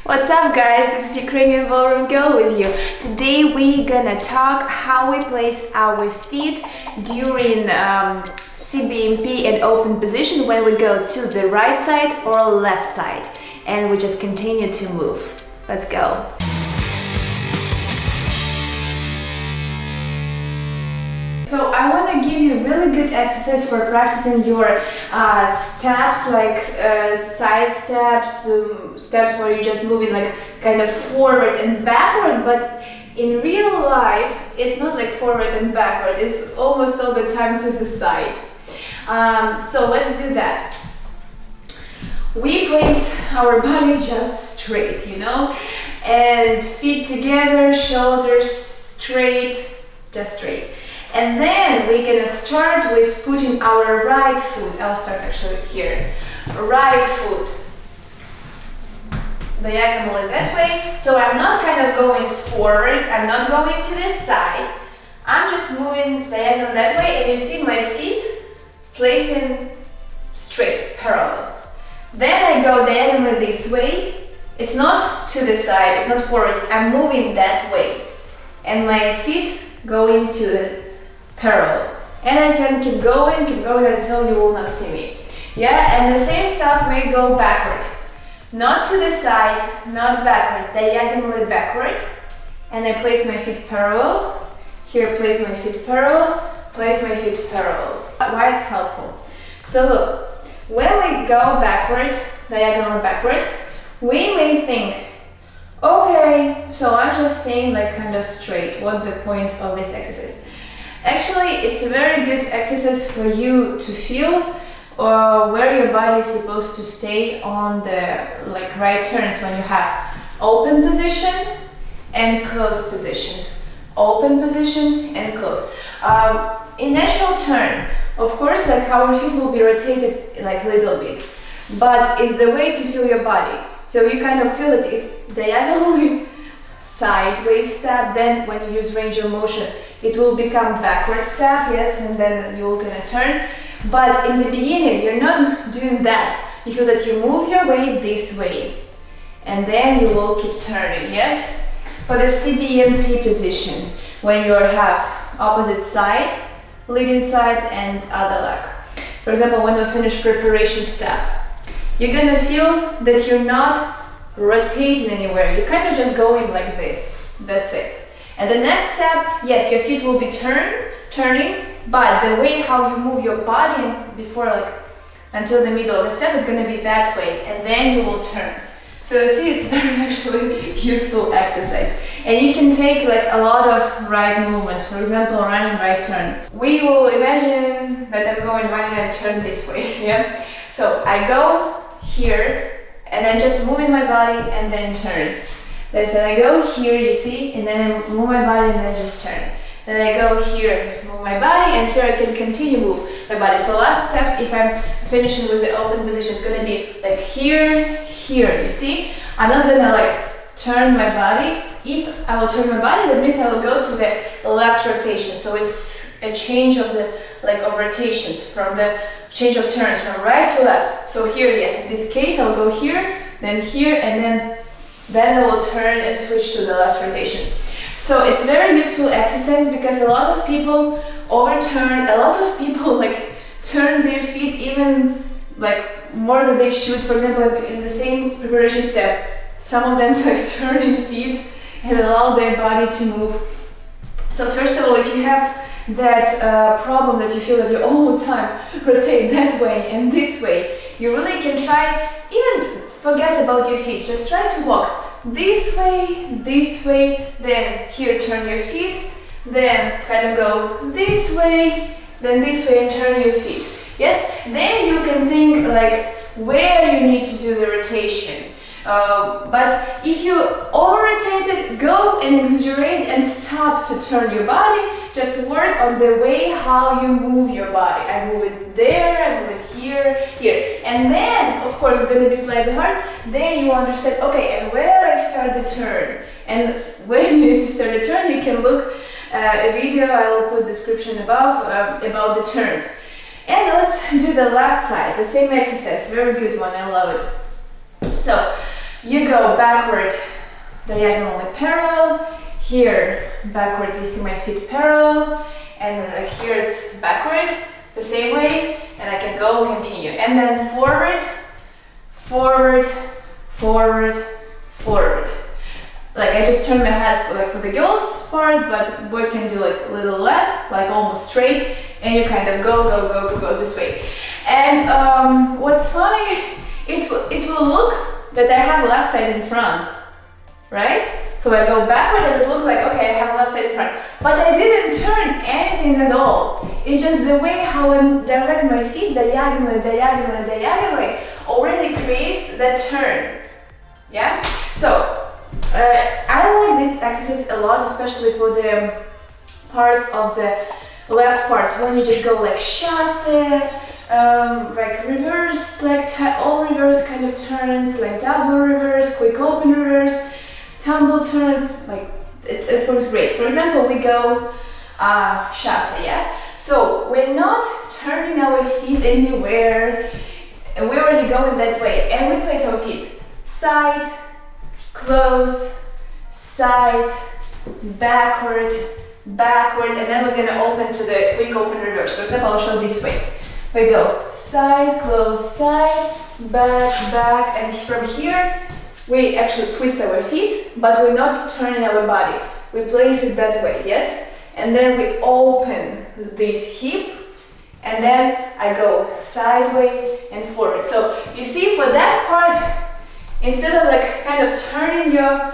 What's up guys, this is Ukrainian Ballroom girl with you. Today we're gonna talk how we place our feet during CBMP and open position when we go to the right side or left side, and we just continue to move. Let's go. So I want to give you a really good exercise for practicing your steps, like side steps, steps where you're just moving like kind of forward and backward, but in real life it's not like forward and backward, it's almost all the time to the side. So let's do that. We place our body just straight, you know, and feet together, shoulders straight, just straight. And then we're gonna start with putting our right foot. I'll start actually here. Right foot diagonally that way. So I'm not kind of going forward, I'm not going to this side. I'm just moving diagonal that way, and you see my feet placing straight, parallel. Then I go diagonally this way. It's not to the side, it's not forward, I'm moving that way. And my feet going to the parallel, and I can keep going until you will not see me. Yeah, and the same stuff, we go backward, not to the side, not backward, diagonally backward, and I place my feet parallel. Here, place my feet parallel, place my feet parallel. Why it's helpful? So look, when we go backward, diagonally backward, we may think, okay, so I'm just staying like kind of straight. What's the point of this exercise? Actually, it's a very good exercise for you to feel where your body is supposed to stay on the right turns when you have open position and closed position. Open position and closed. In natural turn, of course, like our feet will be rotated like a little bit, but it's the way to feel your body. So you kind of feel it is diagonally sideways step, then when you use range of motion, it will become backward step, yes, and then you're gonna turn. But in the beginning, you're not doing that. You feel that you move your weight this way, and then you will keep turning, yes? For the CBMP position, when you have opposite side, leading side, and other leg. For example, when you finish preparation step, you're gonna feel that you're not rotating anywhere. You're kind of just going like this. That's it. And the next step, yes, your feet will be turning, but the way how you move your body before until the middle of the step is going to be that way, and then you will turn. So you see, it's very actually useful exercise. And you can take a lot of right movements, for example, running right turn. We will imagine that I'm going running and turn this way, yeah? So I go here, and I'm just moving my body and then turn. Then I go here, you see, and then I move my body and then just turn. Then I go here, move my body, and here I can continue move my body. So last steps, if I'm finishing with the open position, it's gonna be like here, here, you see? I'm not gonna turn my body. If I will turn my body, that means I will go to the left rotation. So it's a change of the of rotations, from the change of turns from right to left. So here, yes, in this case, I'll go here, and then I will turn and switch to the left rotation. So it's very useful exercise because a lot of people overturn, a lot of people turn their feet even more than they should. For example, in the same preparation step, some of them turning feet and allow their body to move. So first of all, if you have that problem that you feel that you all the time rotate that way and this way, you really can try, even forget about your feet, just try to walk this way, then here turn your feet, then kind of go this way, then this way and turn your feet. Yes, then you can think where you need to do the rotation. But if you over-rotate it, go and exaggerate and stop to turn your body. Just work on the way how you move your body. I move it there, I move it here, here. And then, of course, it's going to be slightly hard. Then you understand, okay, and where I start the turn. And when you need to start the turn, you can look a video, I will put description above, about the turns. And let's do the left side, the same exercise, very good one, I love it. So You go backward, diagonally parallel. Here, backward, you see my feet parallel. And then like here's backward, the same way. And I can go, continue. And then forward, forward, forward, forward. Like I just turn my head for the girls part, but boy can do like a little less, like almost straight, and you kind of go this way. And what's funny, it will look that I have left side in front, right? So I go backward and it looks like, okay, I have left side in front. But I didn't turn anything at all. It's just the way how I direct my feet diagonally already creates that turn. Yeah? So, I like this exercise a lot, especially for the parts of the left parts. When you just go like chasse, like reverse, like all reverse kind of turns, like double reverse, quick open reverse, tumble turns, like it works great. For example, we go chasse, yeah? So we're not turning our feet anywhere, and we're already going that way, and we place our feet side, close, side, backward, backward, and then we're gonna open to the quick open reverse. For example, I'll show this way. We go side, close, side, back, and from here, we actually twist our feet, but we're not turning our body. We place it that way, yes? And then we open this hip, and then I go sideways and forward. So you see, for that part, instead of like kind of turning your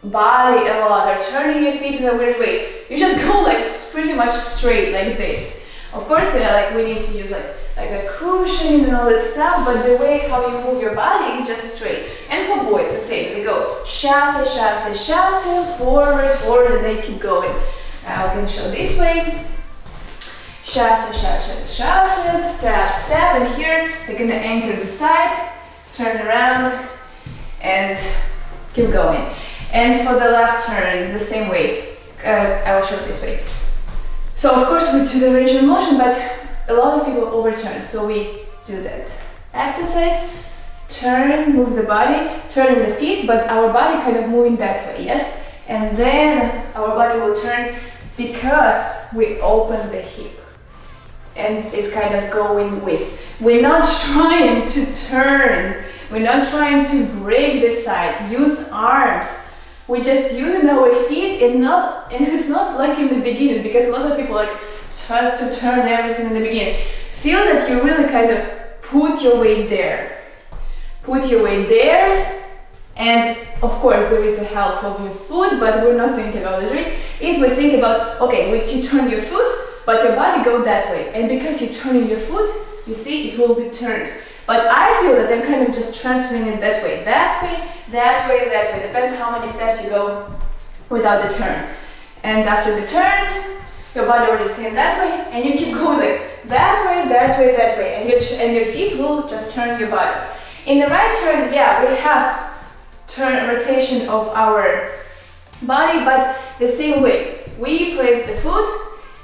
body a lot or turning your feet in a weird way, you just go like pretty much straight like this. Of course, like we need to use like a cushion and all that stuff, but the way how you move your body is just straight. And for boys, the same. They go chasse, chasse, chasse, forward, forward, and they keep going. Now I can show this way. Chasse, chasse, chasse, step, step, and here they're gonna anchor the side, turn around, and keep going. And for the left turn, the same way. I will show it this way. So of course we do the range of motion, but a lot of people overturn, so we do that exercise, turn, move the body, turning the feet, but our body kind of moving that way, yes? And then our body will turn because we open the hip. And it's kind of going with. We're not trying to turn, we're not trying to break the side, use arms. We're just using our feet and it's not like in the beginning, because a lot of people like try to turn everything in the beginning. Feel that you really kind of put your weight there. Put your weight there, and of course there is a help of your foot, but we're not thinking about it, right? If we think about, okay, if you turn your foot, but your body go that way, and because you're turning your foot, you see, it will be turned. But I feel that I'm kind of just transferring it that way, that way, that way, that way. Depends how many steps you go without the turn. And after the turn, your body already staying that way, and you keep going like that way, that way, that way, and your feet will just turn your body. In the right turn, yeah, we have rotation of our body, but the same way. We place the foot,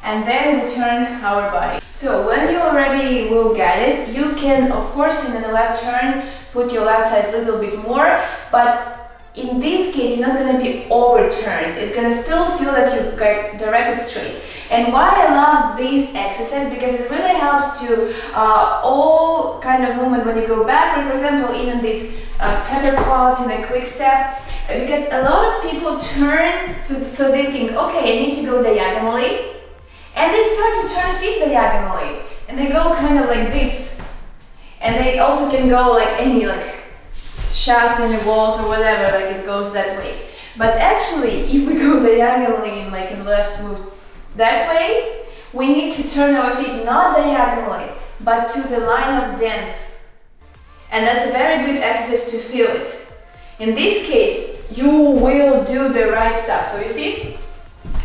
and then we turn our body. So when you already will get it, you can, of course, in the left turn, put your left side a little bit more, but in this case, you're not going to be overturned. It's going to still feel that you directed straight. And why I love this exercise, because it really helps to all kind of movement when you go backward, for example, even this pepper pause in a quick step, because a lot of people turn, so they think, okay, I need to go diagonally, and they start to turn feet diagonally, and they go kind of like this, and they also can go like any like chasse in the walls or whatever, like it goes that way. But actually, if we go diagonally in like in left moves that way, we need to turn our feet not diagonally, but to the line of dance. And that's a very good exercise to feel it. In this case, you will do the right stuff. So you see,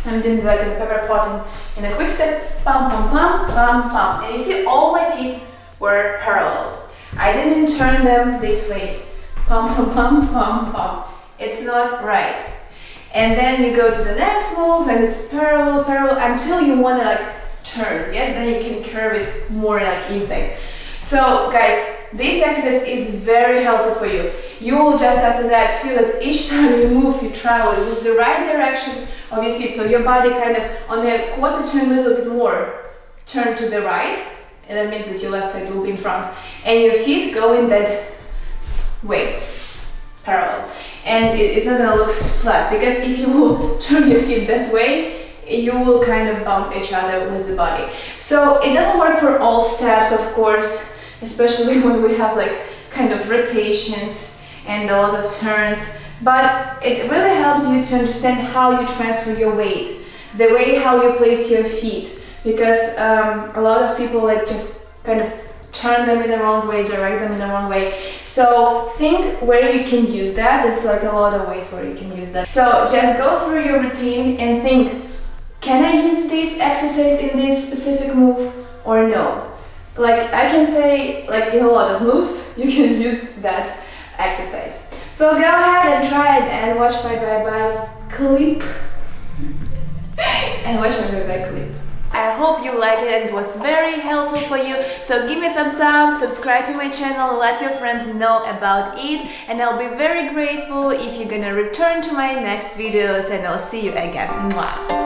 I'm doing like a pepper pot in a quick step, pam, pam, pam, pam, pam. And you see all my feet were parallel. I didn't turn them this way. Pam, pam, pam, pam, pam. It's not right. And then you go to the next move, and it's parallel, parallel, until you want to like turn, yes? Then you can curve it more like inside. So guys, this exercise is very helpful for you. You will just after that feel that each time you move, you travel with the right direction of your feet. So your body kind of on a quarter turn a little bit more, turn to the right, and that means that your left side will be in front. And your feet go in that way, parallel. And it's not gonna look flat, because if you will turn your feet that way, you will kind of bump each other with the body. So it doesn't work for all steps, of course, especially when we have like kind of rotations and a lot of turns, but it really helps you to understand how you transfer your weight, the way how you place your feet, because a lot of people like just kind of turn them in the wrong way, direct them in the wrong way. So think where you can use that. There's like a lot of ways where you can use that. So just go through your routine and think, can I use this exercise in this specific move or no? Like I can say, like in a lot of moves, you can use that exercise. So go ahead and try it and watch my bye-bye clip. And watch my bye-bye clip. I hope you liked it and it was very helpful for you. So give me a thumbs up, subscribe to my channel, let your friends know about it, and I'll be very grateful if you're gonna return to my next videos, and I'll see you again. Mwah.